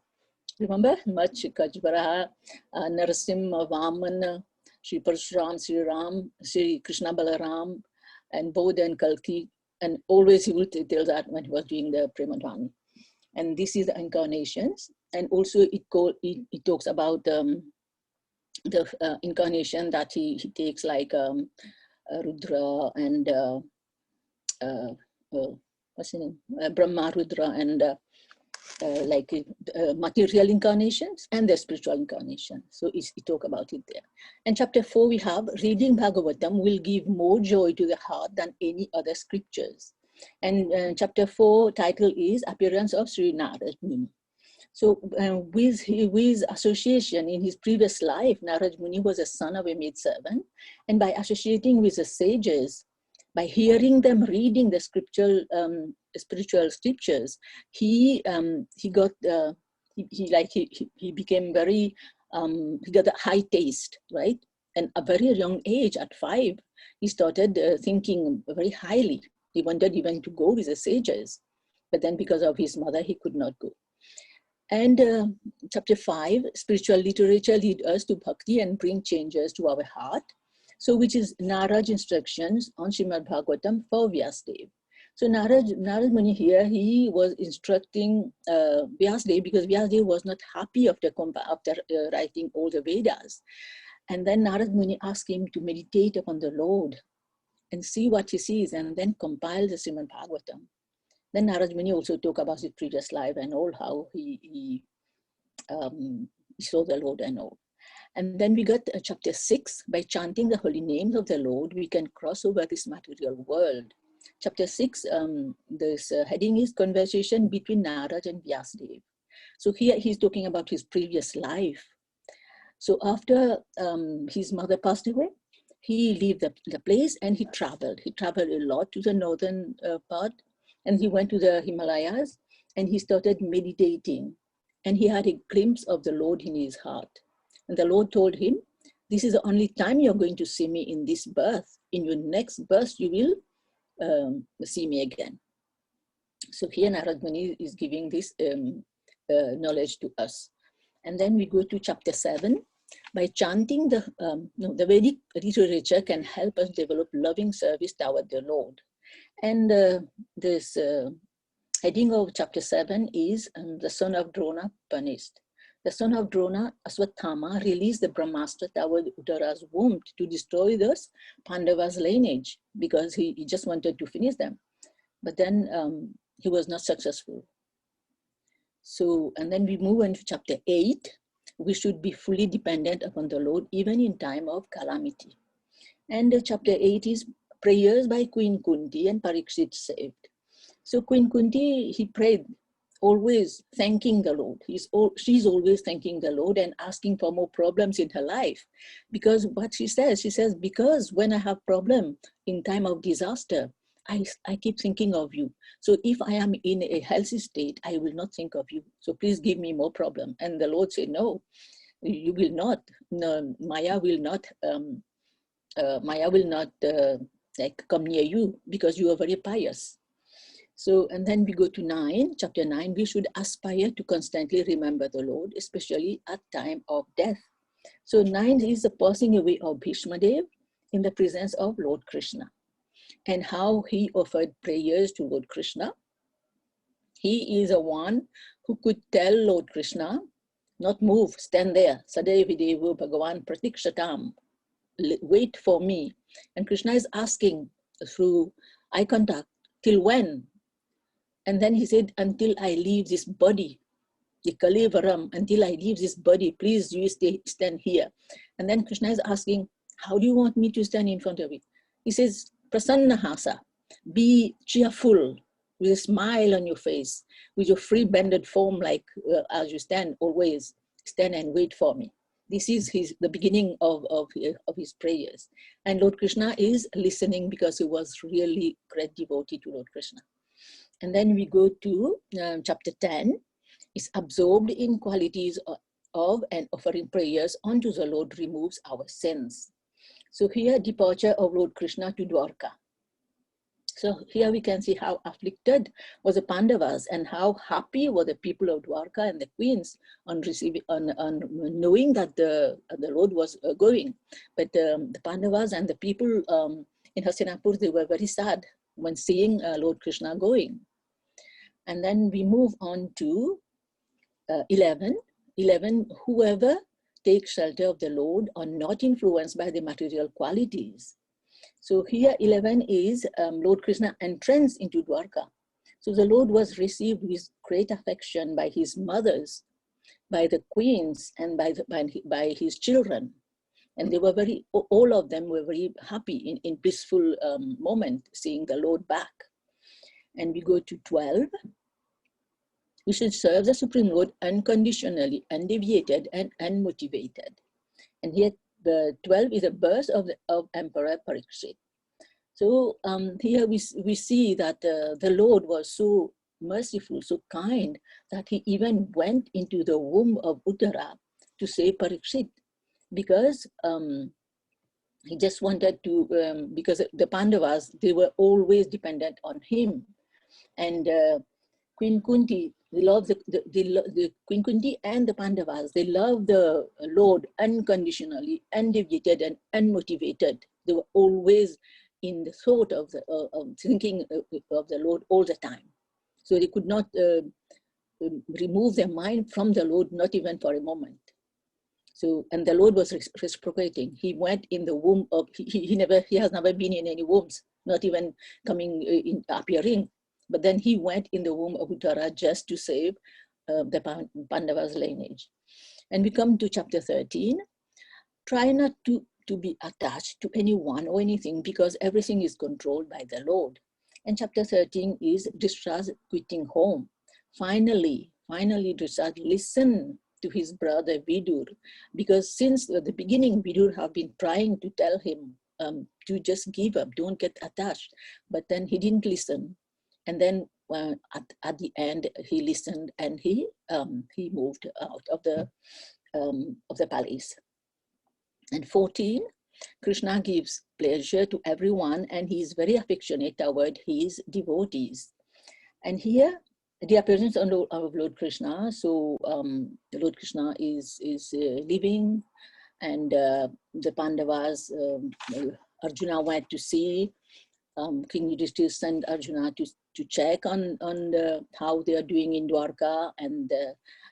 D: Remember? Mach Kajvaraha, Narasimha, Vamana, Sri Parashuram, Sri Ram, Sri Krishna Balaram, and Bodh and Kalki. And always he would tell that when he was doing the Prema Dhwani. And this is the incarnations. And also it talks about the incarnation that he takes, like Rudra and what's his name? Brahma, Rudra, and material incarnations and the spiritual incarnation. So he talk about it there. And chapter 4 we have, reading Bhagavatam will give more joy to the heart than any other scriptures. And chapter 4 title is Appearance of Sri Narad Muni. So with his association in his previous life, Narad Muni was a son of a maidservant, and by associating with the sages, by hearing them reading the spiritual scriptures, he became very he got a high taste, right? And at a very young age, at 5, he started thinking very highly. He wanted even to go with the sages, but then because of his mother, he could not go. And chapter 5, spiritual literature lead us to bhakti and bring changes to our heart. So which is Narad's instructions on Srimad Bhagavatam for Vyasdev. So Narad Muni here, he was instructing Vyasdev because Vyasdev was not happy after writing all the Vedas. And then Narad Muni asked him to meditate upon the Lord and see what he sees and then compile the Srimad Bhagavatam. Then Narad Muni also talked about his previous life and all, how he saw the Lord and all. And then we got chapter 6, by chanting the holy names of the Lord, we can cross over this material world. Chapter 6, this heading is Conversation between Narad and Vyasdev. So here he's talking about his previous life. So after his mother passed away, he left the place and he traveled. He traveled a lot to the northern part, and he went to the Himalayas and he started meditating. And he had a glimpse of the Lord in his heart. And the Lord told him, this is the only time you're going to see me in this birth. In your next birth, you will see me again. So here Narad Muni is giving this knowledge to us. And then we go to chapter 7. By chanting the Vedic literature can help us develop loving service toward the Lord. And this heading of chapter 7 is the son of Drona punished. the son of Drona, Aswathama, released the Brahmastra toward Uttara's womb to destroy this Pandava's lineage because he just wanted to finish them. But then he was not successful. So, and then we move into chapter 8. We should be fully dependent upon the Lord even in time of calamity. And chapter 8 is prayers by Queen Kunti and Parikshit saved. So Queen Kunti, he prayed, always thanking the Lord. She's always thanking the Lord and asking for more problems in her life. Because what she says, because when I have problem in time of disaster, I keep thinking of you. So if I am in a healthy state, I will not think of you. So please give me more problem. And the Lord said, no, you will not. No, Maya will not like come near you because you are very pious. So, and then we go to chapter 9, we should aspire to constantly remember the Lord, especially at time of death. So 9 is the passing away of Bhishma Dev in the presence of Lord Krishna and how he offered prayers to Lord Krishna. He is the one who could tell Lord Krishna, not move, stand there, Sadaividevo Bhagavan Pratikshatam, wait for me. And Krishna is asking through eye contact, till when? And then he said, until I leave this body, the Kalivaram, until I leave this body, please you stand here. And then Krishna is asking, how do you want me to stand in front of it? He says, Prasannahasa, be cheerful, with a smile on your face, with your free bended form, like as you stand, always stand and wait for me. This is the beginning of his prayers. And Lord Krishna is listening because he was really great devotee to Lord Krishna. And then we go to chapter 10, is absorbed in qualities of and offering prayers unto the Lord removes our sins. So here, departure of Lord Krishna to Dwarka. So here we can see how afflicted was the Pandavas and how happy were the people of Dwarka and the queens on knowing that the Lord was going. But the Pandavas and the people in Hastinapur, they were very sad when seeing Lord Krishna going. And then we move on to 11. 11, whoever takes shelter of the Lord are not influenced by the material qualities. So here 11 is Lord Krishna entrance into Dwarka. So the Lord was received with great affection by his mothers, by the queens, and by his children. And they were all of them were very happy in blissful moment, seeing the Lord back. And we go to 12. We should serve the Supreme Lord unconditionally, undeviated, and unmotivated. And here the 12 is a birth of Emperor Parikshit. So here we see that the Lord was so merciful, so kind, that he even went into the womb of Uttara to save Parikshit, because he just wanted to, because the Pandavas, they were always dependent on him. And Queen Kunti, they love the Queen Kunti and the Pandavas. They love the Lord unconditionally, undeviated and unmotivated. They were always in the thought of thinking of the Lord all the time. So they could not remove their mind from the Lord, not even for a moment. So, and the Lord was reciprocating. He went in the womb of, he has never been in any wombs, not even appearing. But then he went in the womb of Uttara just to save the Pandavas' lineage. And we come to chapter 13. Try not to be attached to anyone or anything, because everything is controlled by the Lord. And chapter 13 is Drishtras quitting home. Finally, Drishtras listened to his brother Vidur, because since the beginning, Vidur have been trying to tell him to just give up, don't get attached. But then he didn't listen. And then at the end, he listened and he moved out of the palace. And 14, Krishna gives pleasure to everyone, and he is very affectionate toward his devotees. And here, the appearance of Lord Krishna. So Lord Krishna is living, and the Pandavas, Arjuna went to see. King Yudhishthira sent Arjuna to check on how they are doing in Dwarka, and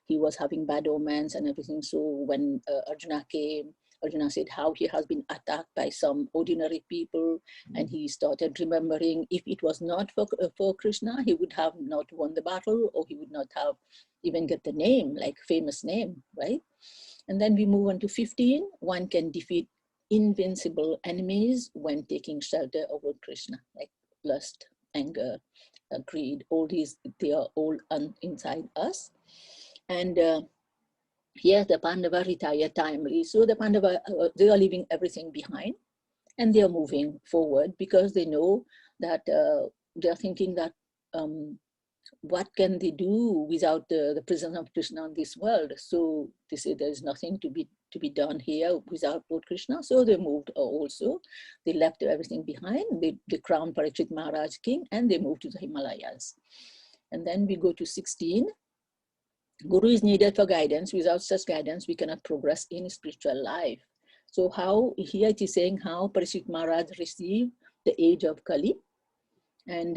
D: he was having bad omens and everything. So when Arjuna came, Arjuna said how he has been attacked by some ordinary people, and he started remembering if it was not for Krishna, he would have not won the battle, or he would not have even get the name, like famous name, right? And then we move on to 15. One can defeat invincible enemies when taking shelter over Krishna, like lust, anger, greed, all these, they are all inside us. And here the Pandava retire timely. So the Pandava, they are leaving everything behind, and they are moving forward because they know that they are thinking that what can they do without the presence of Krishna in this world? So they say there's nothing to be done here without Lord Krishna. So they moved also. They left everything behind. They crowned Parikshit Maharaj king, and they moved to the Himalayas. And then we go to 16. Guru is needed for guidance. Without such guidance, we cannot progress in spiritual life. So how, here it is saying how Parikshit Maharaj received the age of Kali. And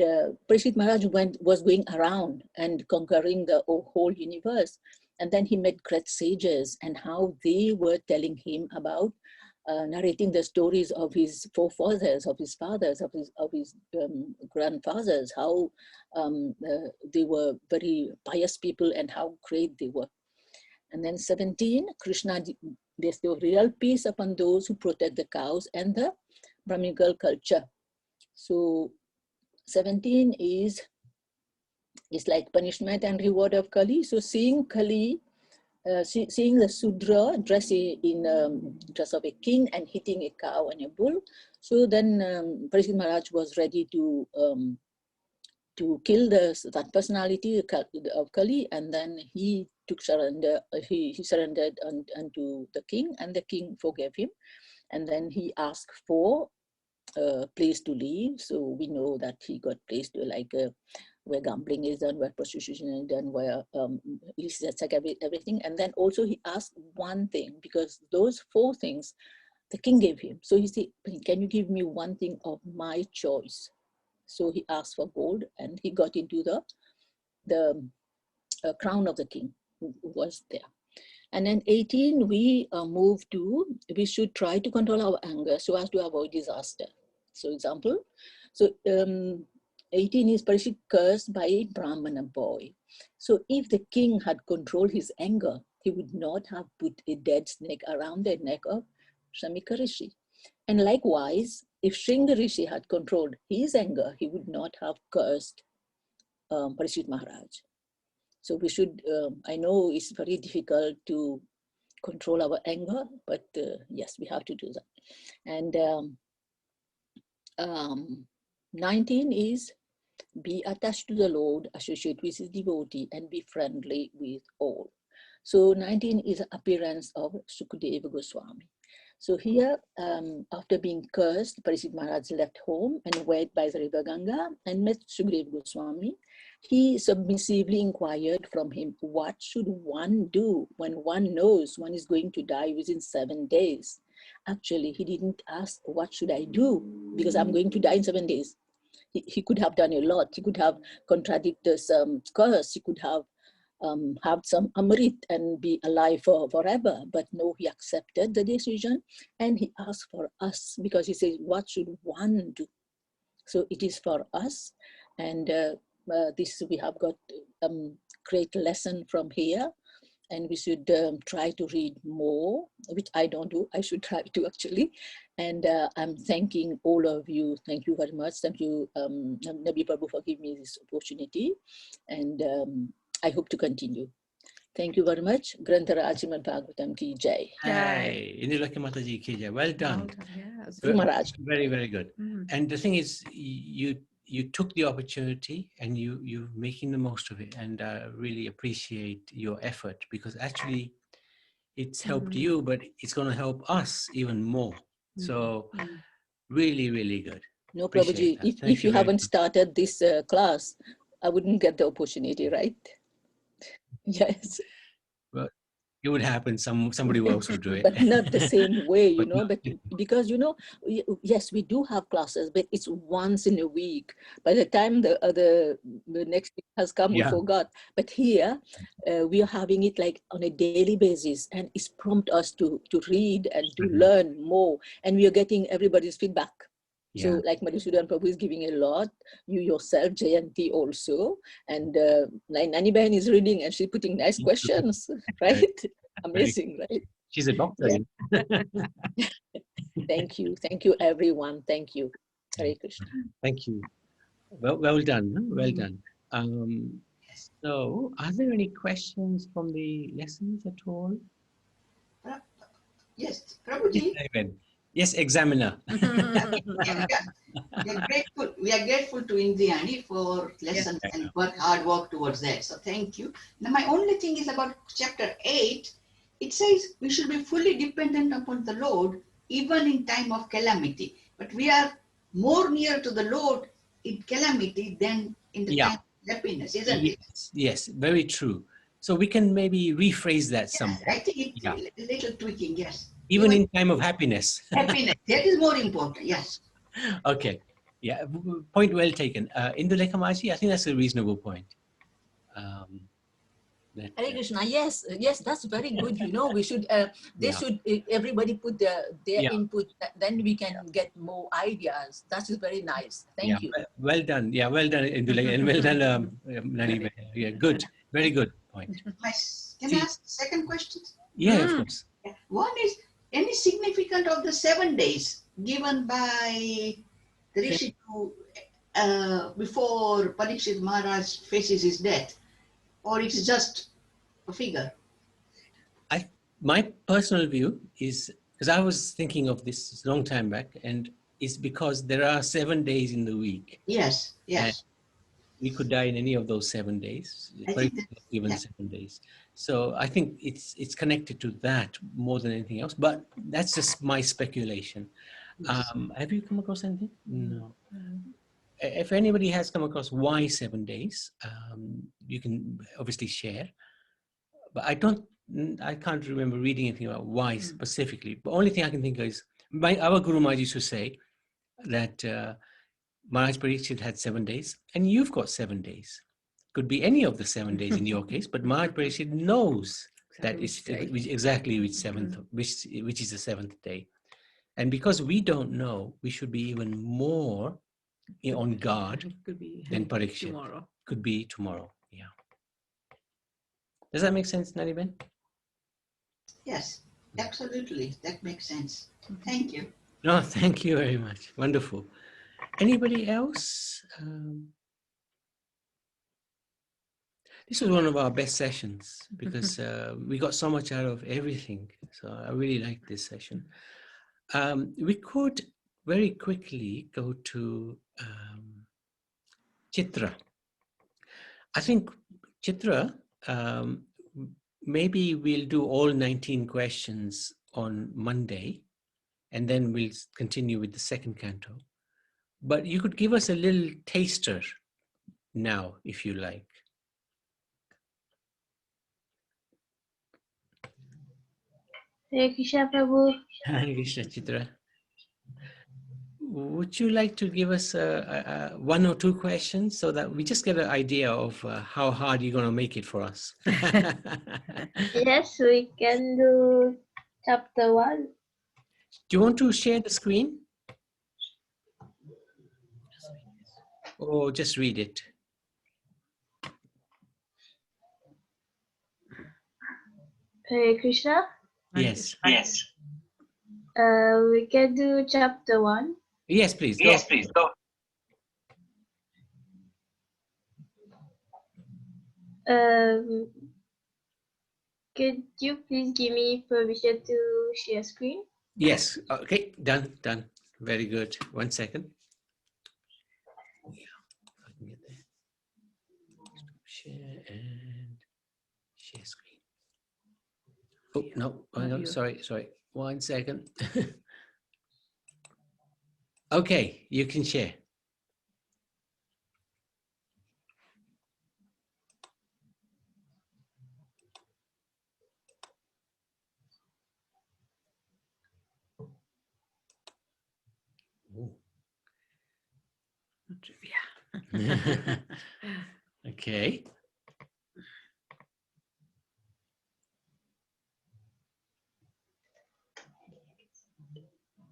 D: Parikshit Maharaj was going around and conquering the whole universe. And then he met great sages, and how they were telling him about narrating the stories of his forefathers, of his fathers, of his grandfathers, how they were very pious people and how great they were. And then 17, Krishna bestows real peace upon those who protect the cows and the Brahminical culture. So 17 is like punishment and reward of Kali. So seeing Kali, seeing the Sudra dressed in dress of a king and hitting a cow and a bull. So then Parikshit Maharaj was ready to kill that personality of Kali, and then he took surrender. He surrendered unto the king, and the king forgave him. And then he asked for a place to live. So we know that he got placed to like where gambling is done, where prostitution is done, where illicit everything. And then also he asked one thing, because those 4 things the king gave him. So he said, can you give me one thing of my choice? So he asked for gold, and he got into the crown of the king who was there. And then 18, we move to, we should try to control our anger so as to avoid disaster. So example, so 18 is Parikshit cursed by a Brahmana boy. So if the king had controlled his anger, he would not have put a dead snake around the neck of Shamika Rishi. And likewise, if Shringa Rishi had controlled his anger, he would not have cursed Parikshit Maharaj. So we should, I know it's very difficult to control our anger, but yes, we have to do that. And 19 is be attached to the Lord, associate with his devotee, and be friendly with all. So 19 is an appearance of Sukadeva Goswami. So here, after being cursed, Parikshit Maharaj left home and went by the river Ganga and met Sukadeva Goswami. He submissively inquired from him, what should one do when one knows one is going to die within 7 days? Actually, he didn't ask, what should I do? Because I'm going to die in 7 days. He could have done a lot. He could have contradicted some curse. He could have some Amrit and be alive forever. But no, he accepted the decision and he asked for us, because he says, what should one do? So it is for us. And this we have got great lesson from here. And we should try to read more, which I don't do. I should try to actually. And I'm thanking all of you. Thank you very much. Thank you, Nabi Prabhu, for giving me this opportunity. And I hope to continue. Thank you very much. Grantaraj Srimad Bhagavatam ki jai.
A: Jai. Indulaki Mataji ki jai. Well done.
B: Yes.
D: Maharaj.
A: Very, very good. And the thing is, you took the opportunity and you're making the most of it. And I really appreciate your effort, because actually it's helped you, but it's going to help us even more. So really, really good.
D: No,
A: Appreciate
D: Prabhuji,
A: that.
D: if you haven't started this class, I wouldn't get the opportunity, right? Yes.
A: Well, it would happen. Somebody else would do it.
D: But not the same way, you
A: But
D: know, but because, you know, yes, we do have classes, but it's once in a week. By the time the next week has come, we
A: Yeah.
D: forgot. But here, we are having it like on a daily basis, and it's prompt us to read and to learn more. And we are getting everybody's feedback.
A: Yeah.
D: So like Madhusudan Prabhu is giving a lot, you yourself, Jayanti also, and Nani Behan is reading and she's putting nice questions, right? Amazing, right?
A: She's a doctor.
D: Yeah. Thank you everyone, thank you. Hare Krishna.
A: Thank you. Well done, huh? Well done. So are there any questions from the lessons at all?
E: Yes, Prabhuji.
A: Yes, examiner.
E: We are grateful to Indiani for lessons and hard work towards that. So thank you. Now my only thing is about chapter 8. It says we should be fully dependent upon the Lord even in time of calamity. But we are more near to the Lord in calamity than in the time of happiness, isn't it?
A: Yes, very true. So we can maybe rephrase that somewhat.
E: I think it's a little tweaking, yes.
A: Even in time of happiness.
E: Happiness, that is more important, yes.
A: Okay, yeah, point well taken. Indulekha Maji, I think that's a reasonable point.
D: Hare Krishna, yes, that's very good. You know, we should, should, everybody put their input, then we can get more ideas. That is very nice. Thank you.
A: Well done. Yeah, well done, Indulekha, and well done, Nani. Yeah, good. Very good point.
E: Can I ask the second question?
A: Yeah, of course.
E: One is, any significance of the 7 days given by the Rishi before Parikshit Maharaj faces his death, or it's just a figure?
A: My personal view is, because I was thinking of this a long time back, and it's because there are 7 days in the week.
E: Yes, yes.
A: And we could die in any of those 7 days, even 7 days. So I think it's connected to that more than anything else, but that's just my speculation. Have you come across anything? No. If anybody has come across why 7 days, you can obviously share, but I can't remember reading anything about why specifically. The only thing I can think of is, our Guru Maharaj used to say that Maharaj Parikshit had 7 days, and you've got 7 days. Could be any of the 7 days in your case, but Maharaj Parikshit knows that it's exactly which seventh, which is the 7th day. And because we don't know, we should be even more on guard than Parikshit. Tomorrow. Could be tomorrow. Yeah. Does that make sense, Nariben?
E: Yes, absolutely. That makes sense. Thank you.
A: No, thank you very much. Wonderful. Anybody else? This was one of our best sessions because we got so much out of everything. So I really liked this session. We could very quickly go to Chitra. I think Chitra, maybe we'll do all 19 questions on Monday, and then we'll continue with the second canto. But you could give us a little taster now, if you like.
K: Hare Krishna, Prabhu.
A: Hare Krishna, Chitra. Would you like to give us one or two questions so that we just get an idea of how hard you're going to make it for us?
K: Yes, we can do chapter 1.
A: Do you want to share the screen? Or just read it?
K: Hare Krishna.
A: Yes.
K: Yes. We can do chapter 1.
A: Yes, please.
K: Yes, please. Go. Could you please give me permission to share screen?
A: Yes. Okay. Done. Done. Very good. 1 second. I can get there. Share and share screen. Oh no! Oh, no, sorry. 1 second. Okay, you can share. Okay.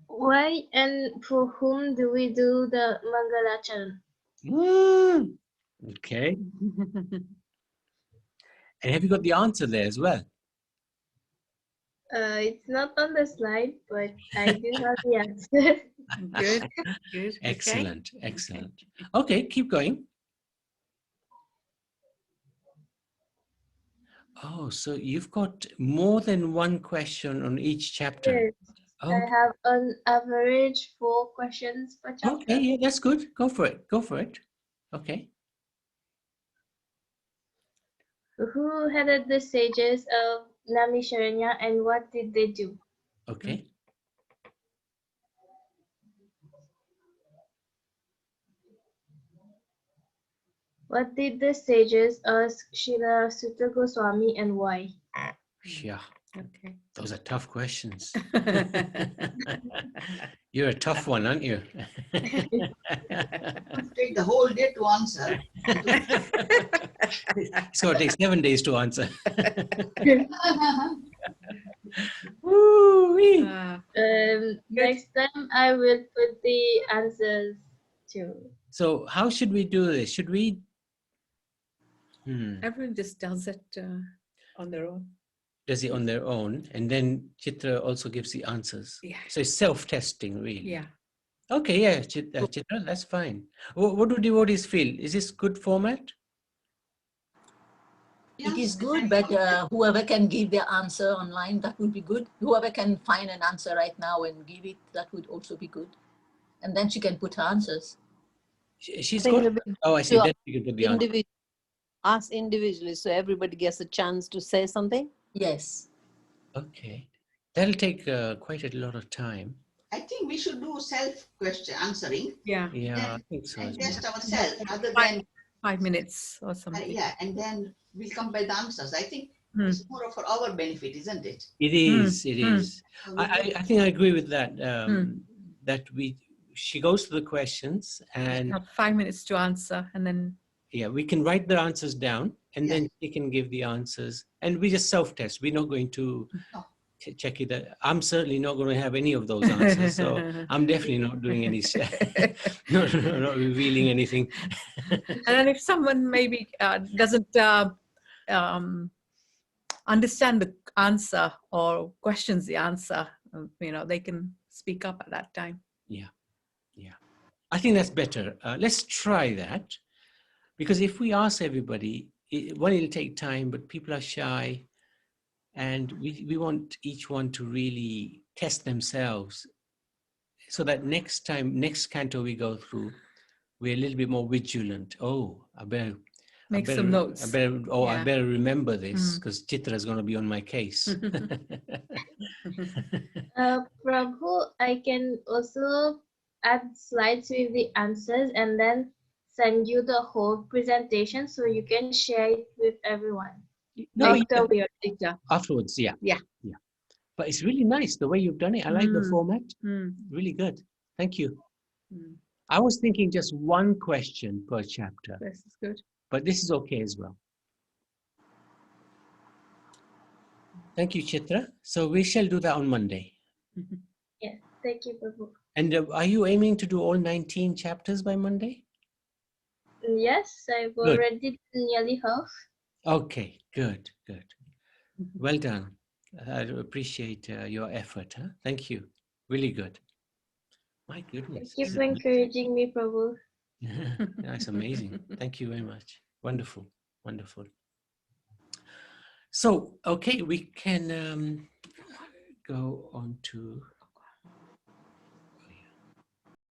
K: Why and for whom do we do the Mangalacharan?
A: Okay. And have you got the answer there as well?
K: It's not on the slide, but I do have the answer.
B: Good, good.
A: Excellent, excellent. Okay, keep going. Oh, so you've got more than one question on each chapter.
K: Yes,
A: Oh,
K: I have on average 4 questions per chapter.
A: okay, yeah, that's good. Go for it. Go for it. Okay.
K: Who headed the sages of Namisharanya and what did they do?
A: Okay.
K: What did the sages ask Srila Sutta Goswami and why?
A: Yeah.
B: Okay.
A: Those are tough questions. You're a tough one, aren't you?
E: Take the whole day to answer.
A: So it takes 7 days to answer.
K: Next time I will put the answers too.
A: So how should we do this? Should we?
B: Everyone just does it on their own.
A: Does it on their own, and then Chitra also gives the answers.
B: Yeah.
A: So it's self-testing, really.
B: Yeah.
A: Okay, yeah, Chitra, that's fine. What do devotees feel? Is this good format?
D: It is good, but whoever can give their answer online, that would be good. Whoever can find an answer right now and give it, that would also be good. And then she can put her answers.
A: She's got. Oh, I see. Then you can put the answer.
H: Ask individually, so everybody gets a chance to say something.
D: Yes.
A: Okay, that'll take quite a lot of time.
E: I think we should do self-question answering.
B: Yeah.
A: Yeah, I think so.
E: And
A: as well.
E: test ourselves rather than
B: 5 minutes or something.
E: yeah, and then we'll come by the answers. I think it's more for our benefit, isn't it?
A: It is. It is. I think I agree with that. That she goes to the questions and
B: 5 minutes to answer, and then
A: yeah, we can write the answers down, and then she can give the answers, and we just self-test. We're not going to check it. I'm certainly not going to have any of those answers, so I'm definitely not doing any, not revealing anything.
B: And then if someone maybe doesn't understand the answer or questions the answer, they can speak up at that time.
A: Yeah, yeah. I think that's better. Let's try that, because if we ask everybody, it'll take time, but people are shy, and we want each one to really test themselves, so that next canto we go through, we're a little bit more vigilant. Oh, I better
B: Make some notes.
A: I better remember this, because Chitra is going to be on my case.
K: Prabhu, I can also add slides with the answers and then send you the whole presentation so you can share it with everyone.
A: Afterwards, yeah. But it's really nice the way you've done it. I like the format. Really good. Thank you. I was thinking just one question per chapter.
B: This is good.
A: But this is okay as well. Thank you, Chitra. So we shall do that on Monday.
K: Yes, thank you, Prabhu.
A: And are you aiming to do all 19 chapters by Monday?
K: Yes, I've already done nearly half.
A: Okay, good, good. Well done. I appreciate your effort. Huh? Thank you. Really good. My goodness.
K: Thank you for encouraging me, Prabhu.
A: That's amazing. Thank you very much. Wonderful, wonderful. So, okay, we can go on to